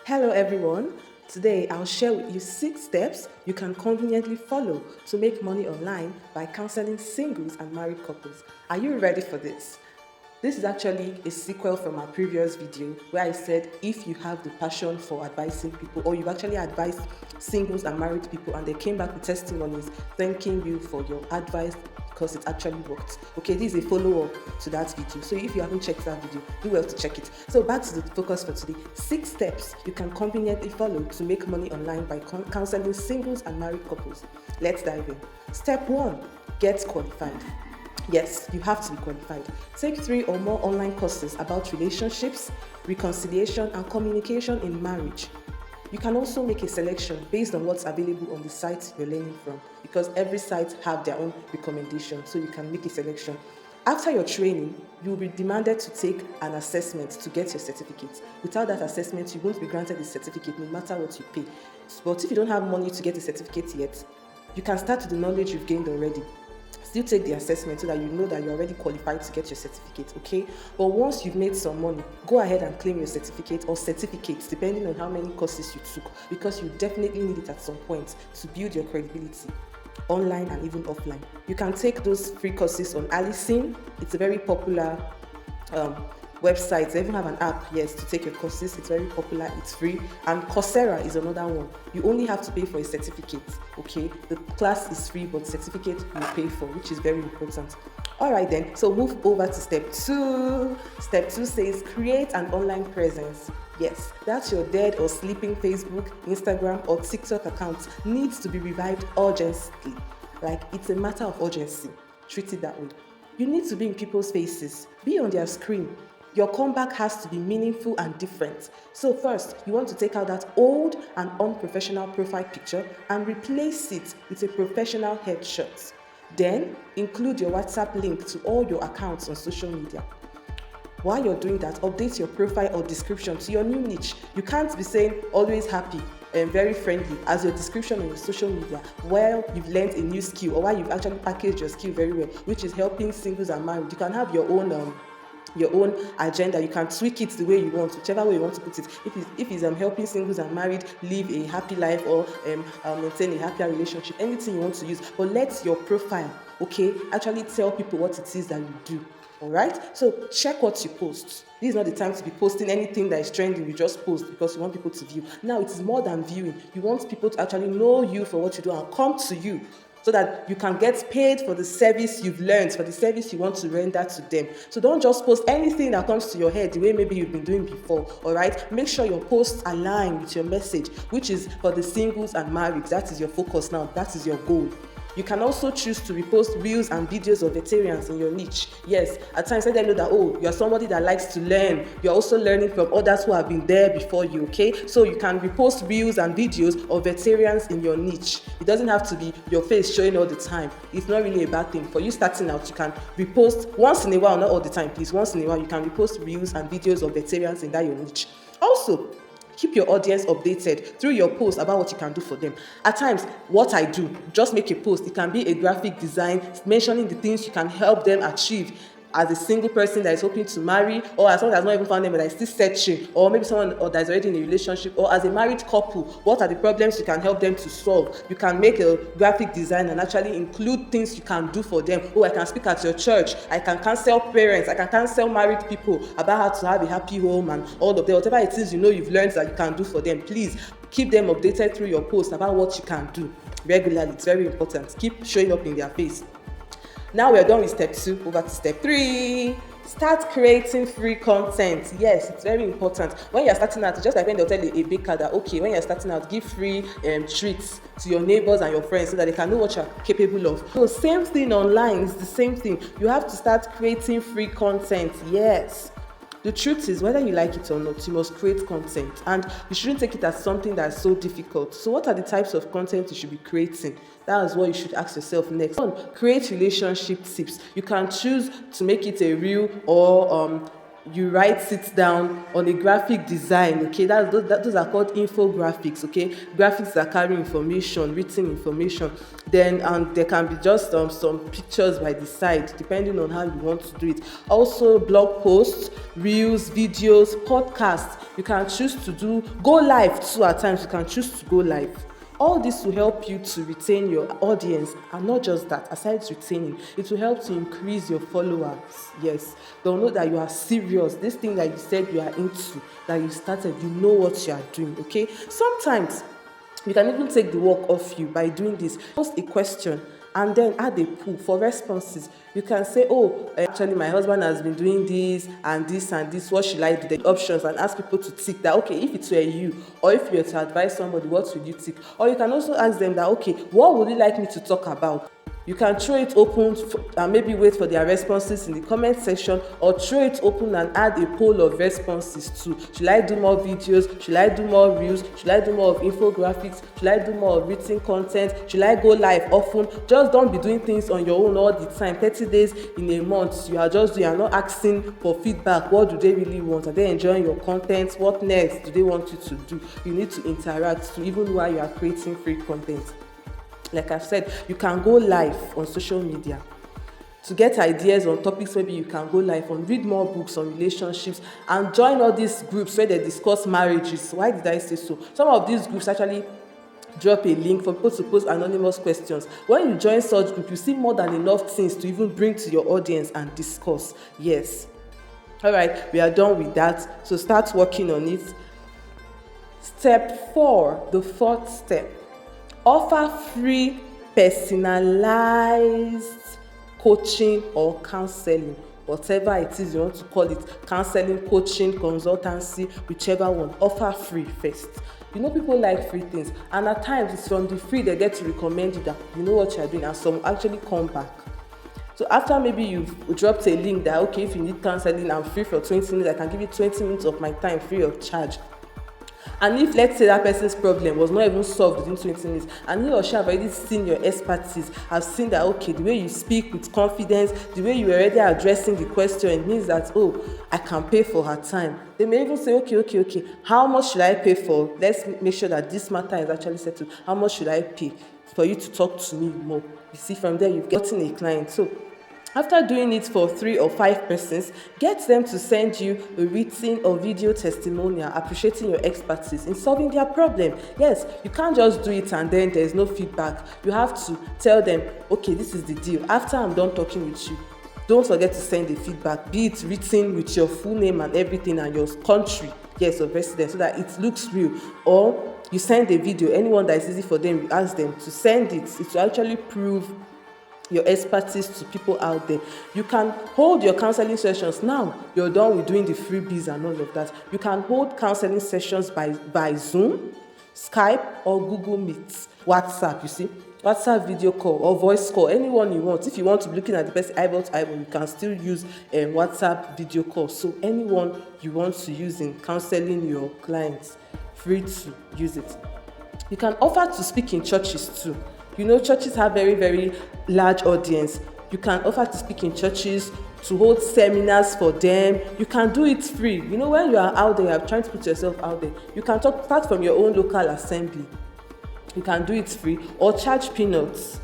Hello everyone. Today I'll share with you 6 steps you can conveniently follow to make money online by counseling singles and married couples. Are you ready for this? This is actually a sequel from our previous video where I said if you have the passion for advising people or you've actually advised singles and married people and they came back with testimonies thanking you for your advice because it actually worked. Okay, this is a follow-up to that video. So if you haven't checked that video, do well to check it. So back to the focus for today. 6 steps you can conveniently follow to make money online by counseling singles and married couples. Let's dive in. Step 1, get qualified. Yes, you have to be qualified. Take 3 or more online courses about relationships, reconciliation, and communication in marriage. You can also make a selection based on what's available on the site you're learning from, because every site have their own recommendations, so you can make a selection. After your training, you will be demanded to take an assessment to get your certificate. Without that assessment, you won't be granted the certificate no matter what you pay. But if you don't have money to get a certificate yet, you can start with the knowledge you've gained already. Still take the assessment so that you know that you're already qualified to get your certificate, okay? But once you've made some money, go ahead and claim your certificate or certificates depending on how many courses you took, because you definitely need it at some point to build your credibility online and even offline. You can take those free courses on Alison. It's a very popular website. They even have an app, yes, to take your courses. It's very popular, it's free. And Coursera is another one. You only have to pay for a certificate, okay? The class is free, but certificate you pay for, which is very important. All right then, so move over to step 2. Step 2 says create an online presence. Yes, that's your dead or sleeping Facebook, Instagram, or TikTok account needs to be revived urgently. Like, it's a matter of urgency. Treat it that way. You need to be in people's faces, be on their screen. Your comeback has to be meaningful and different. So first, you want to take out that old and unprofessional profile picture and replace it with a professional headshot. Then, include your WhatsApp link to all your accounts on social media. While you're doing that, update your profile or description to your new niche. You can't be saying always happy and very friendly as your description on your social media while you've learned a new skill or while you've actually packaged your skill very well, which is helping singles and married. You can have your own agenda. You can tweak it the way you want, whichever way you want to put it. If it's helping singles and married live a happy life or maintain a happier relationship, anything you want to use, but let your profile, okay, actually tell people what it is that you do. All right, so check what you post. This is not the time to be posting anything that is trending. You just post because you want people to view. Now it is more than viewing. You want people to actually know you for what you do and come to you, so that you can get paid for the service you've learned, for the service you want to render to them. So don't just post anything that comes to your head the way maybe you've been doing before, all right? Make sure your posts align with your message, which is for the singles and married. That is your focus now. That is your goal. You can also choose to repost reels and videos of veterans in your niche. Yes, at times let them know that, oh, you're somebody that likes to learn. You're also learning from others who have been there before you, okay? So you can repost reels and videos of veterans in your niche. It doesn't have to be your face showing all the time. It's not really a bad thing. For you starting out, you can repost once in a while, not all the time, please. Once in a while, you can repost reels and videos of veterans in that your niche. Also, keep your audience updated through your post about what you can do for them. At times, what I do, just make a post. It can be a graphic design mentioning the things you can help them achieve as a single person that is hoping to marry, or as someone that has not even found them but that is still searching, or maybe someone that is already in a relationship, or as a married couple, what are the problems you can help them to solve? You can make a graphic design and actually include things you can do for them. Oh, I can speak at your church, I can counsel parents, I can counsel married people about how to have a happy home and all of that. Whatever it is you've learned that you can do for them, please keep them updated through your posts about what you can do regularly. It's very important. Keep showing up in their face. Now we're done with step 2, over to step 3. Start creating free content. Yes, it's very important. When you're starting out, just like when they'll tell a baker that, okay, when you're starting out, give free treats to your neighbors and your friends so that they can know what you're capable of. So same thing online, it's the same thing. You have to start creating free content. Yes. The truth is, whether you like it or not, you must create content, and you shouldn't take it as something that's so difficult. So what are the types of content you should be creating? That is what you should ask yourself next. 1, create relationship tips. You can choose to make it a reel or you write it down on a graphic design, okay, those are called infographics, okay, graphics that carry information, written information. Then there can be just some pictures by the side depending on how you want to do it. Also blog posts, reels, videos, podcasts. You can choose to go live too. At times you can choose to go live. All this will help you to retain your audience, and not just that, aside retaining, it will help to increase your followers. Yes, they'll know that you are serious. This thing that you said you are into, that you started, you know what you are doing, okay? Sometimes you can even take the work off you by doing this. Post a question and then add a poll for responses. You can say, oh, actually my husband has been doing this and this and this, what should I do? The options, and ask people to tick that, okay, if it were you, or if you were to advise somebody, what would you tick? Or you can also ask them that, okay, what would you like me to talk about? You can throw it open and maybe wait for their responses in the comment section, or throw it open and add a poll of responses too. Should I do more videos? Should I do more reels? Should I do more of infographics? Should I do more of written content? Should I go live often? Just don't be doing things on your own all the time. 30 days in a month, you are not asking for feedback. What do they really want? Are they enjoying your content? What next do they want you to do? You need to interact too, even while you are creating free content. Like I've said, you can go live on social media to get ideas on topics. Maybe you can go live on, read more books on relationships, and join all these groups where they discuss marriages. Why did I say so? Some of these groups actually drop a link for people to post anonymous questions. When you join such group, you see more than enough things to even bring to your audience and discuss. Yes. All right, we are done with that. So start working on it. Step 4, the 4th step. Offer free personalized coaching or counseling, whatever it is you want to call it, counseling, coaching, consultancy, whichever one. Offer free first. You know, people like free things, and at times it's from the free they get to recommend you that you know what you're doing, and some actually come back. So after maybe you've dropped a link that, okay, if you need counseling, I'm free for 20 minutes, I can give you 20 minutes of my time free of charge. And if, let's say, that person's problem was not even solved within 20 minutes, and he or she have already seen your expertise, have seen that, okay, the way you speak with confidence, the way you are already addressing the question, it means that, oh, I can pay for her time. They may even say, okay, how much should I pay for? Let's make sure that this matter is actually settled. How much should I pay for you to talk to me more? You see, from there, you've gotten a client. So after doing it for 3 or 5 persons, get them to send you a written or video testimonial appreciating your expertise in solving their problem. Yes, you can't just do it and then there's no feedback. You have to tell them, okay, this is the deal. After I'm done talking with you, don't forget to send the feedback, be it written with your full name and everything and your country, yes, of residence, so that it looks real. Or you send a video, anyone that is easy for them, you ask them to send it. It will actually prove your expertise to people out there. You can hold your counseling sessions. Now you're done with doing the freebies and all of that. You can hold counseling sessions by Zoom, Skype, or Google Meet, WhatsApp. You see, WhatsApp video call or voice call, anyone you want. If you want to be looking at the person eyeball to eyeball, you can still use WhatsApp video call. So anyone you want to use in counseling your clients, free to use it. You can offer to speak in churches too. You know, churches have very, very large audience. You can offer to speak in churches, to hold seminars for them. You can do it free. You know, when you are out there, you're trying to put yourself out there, you can start from your own local assembly. You can do it free or charge peanuts.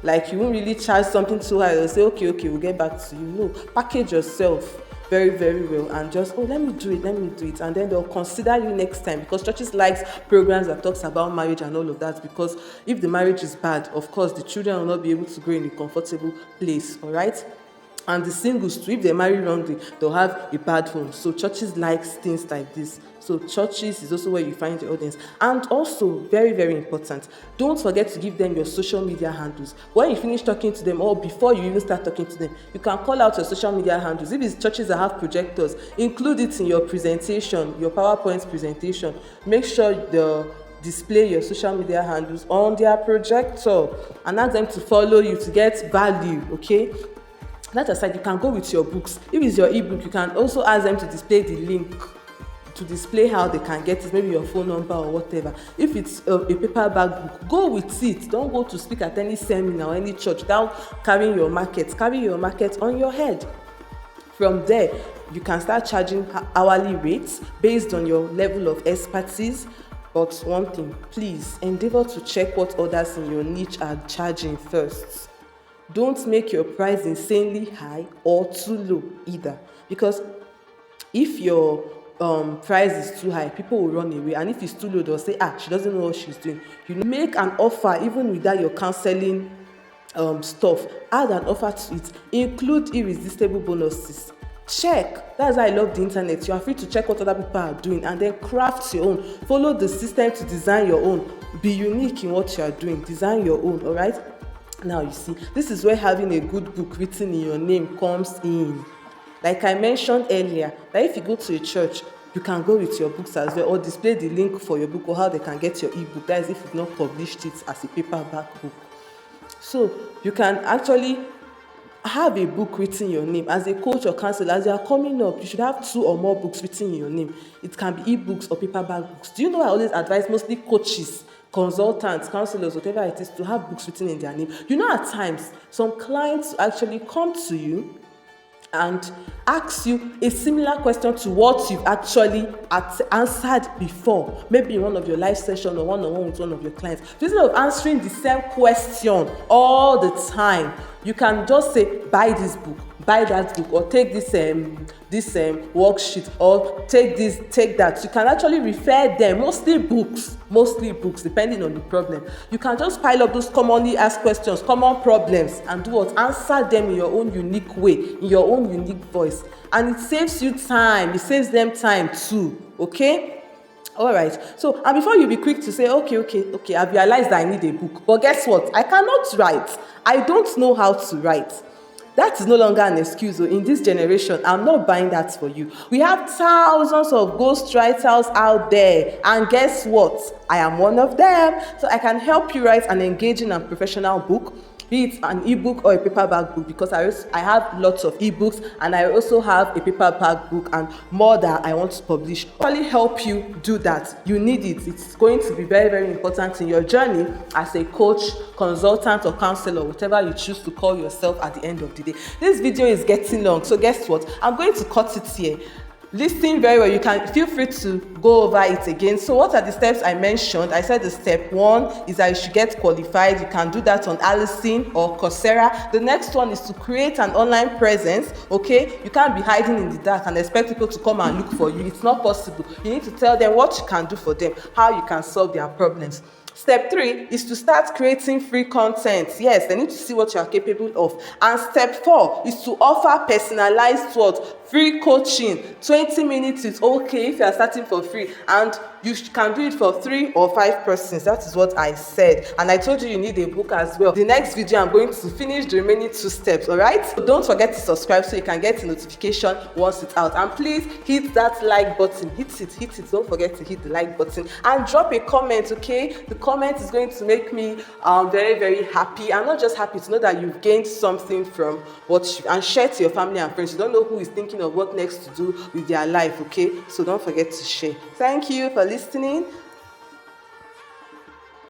Like, you won't really charge something too high. They'll say, okay, we'll get back to you. No, package yourself very, very well and just, let me do it, and then they'll consider you next time, because churches likes programs that talks about marriage and all of that, because if the marriage is bad, of course the children will not be able to grow in a comfortable place. All right, and the singles too, if they marry wrongly, they'll have a bad home. So churches likes things like this. So churches is also where you find the audience. And also, very, very important, don't forget to give them your social media handles. When you finish talking to them, or before you even start talking to them, you can call out your social media handles. If it's churches that have projectors, include it in your presentation, your PowerPoint presentation. Make sure display your social media handles on their projector and ask them to follow you to get value, okay? That aside, you can go with your books. If it's your ebook, you can also ask them to display the link, to display how they can get it, maybe your phone number or whatever. If it's a paperback book, go with it. Don't go to speak at any seminar or any church without carrying your market. Carry your market on your head. From there, you can start charging hourly rates based on your level of expertise. But one thing, please endeavor to check what others in your niche are charging first. Don't make your price insanely high or too low either, because if your price is too high, people will run away, and if it's too low, they'll say, she doesn't know what she's doing. You make an offer even without your counseling stuff. Add an offer to it. Include irresistible bonuses. Check. That's why I love the internet. You are free to check what other people are doing and then craft your own. Follow the system to design your own. Be unique in what you are doing. Design your own. All right. Now you see, this is where having a good book written in your name comes in. Like I mentioned earlier, that if you go to a church, you can go with your books as well, or display the link for your book, or how they can get your ebook. That is if you've not published it as a paperback book. So you can actually have a book written in your name. As a coach or counselor, as you are coming up, you should have 2 or more books written in your name. It can be ebooks or paperback books. Do you know I always advise mostly coaches, consultants, counselors, whatever it is, to have books written in their name? You know, at times, some clients actually come to you and ask you a similar question to what you've actually answered before, maybe in one of your live sessions or one-on-one with one of your clients. So instead of answering the same question all the time, you can just say, buy this book, buy that book, or take this worksheet, or take this, take that. You can actually refer them, mostly books, depending on the problem. You can just pile up those commonly asked questions, common problems, and do what? Answer them in your own unique way, in your own unique voice. And it saves you time, it saves them time too, okay? All right. So, and before you be quick to say, okay, I've realized that I need a book. But guess what? I cannot write. I don't know how to write. That is no longer an excuse. In this generation, I'm not buying that for you. We have thousands of ghostwriters out there. And guess what? I am one of them. So I can help you write an engaging and professional book, be it an ebook or a paperback book, because I have lots of ebooks, and I also have a paperback book and more that I want to publish. I'll help you do that. You need it. It's going to be very, very important in your journey as a coach, consultant, or counselor, whatever you choose to call yourself at the end of the day. This video is getting long, so guess what? I'm going to cut it here. Listen very well. You can feel free to go over it again. So what are the steps I mentioned? I said the step 1 is that you should get qualified. You can do that on Allison or Coursera. The next one is to create an online presence. Okay, you can't be hiding in the dark and expect people to come and look for you. It's not possible. You need to tell them what you can do for them, how you can solve their problems. Step 3 is to start creating free content. Yes, they need to see what you are capable of. And step 4 is to offer personalized free coaching. 20 minutes is okay if you are starting for free, and you can do it for 3 or 5 persons. That is what I said. And I told you need a book as well. The next video, I'm going to finish the remaining 2 steps, all right? So don't forget to subscribe so you can get a notification once it's out. And please hit that like button. Hit it. Don't forget to hit the like button. And drop a comment, okay? The comment is going to make me very, very happy. I'm not just happy to know that you've gained something from and share to your family and friends. You don't know who is thinking of what next to do with their life, okay? So don't forget to share. Thank you for listening.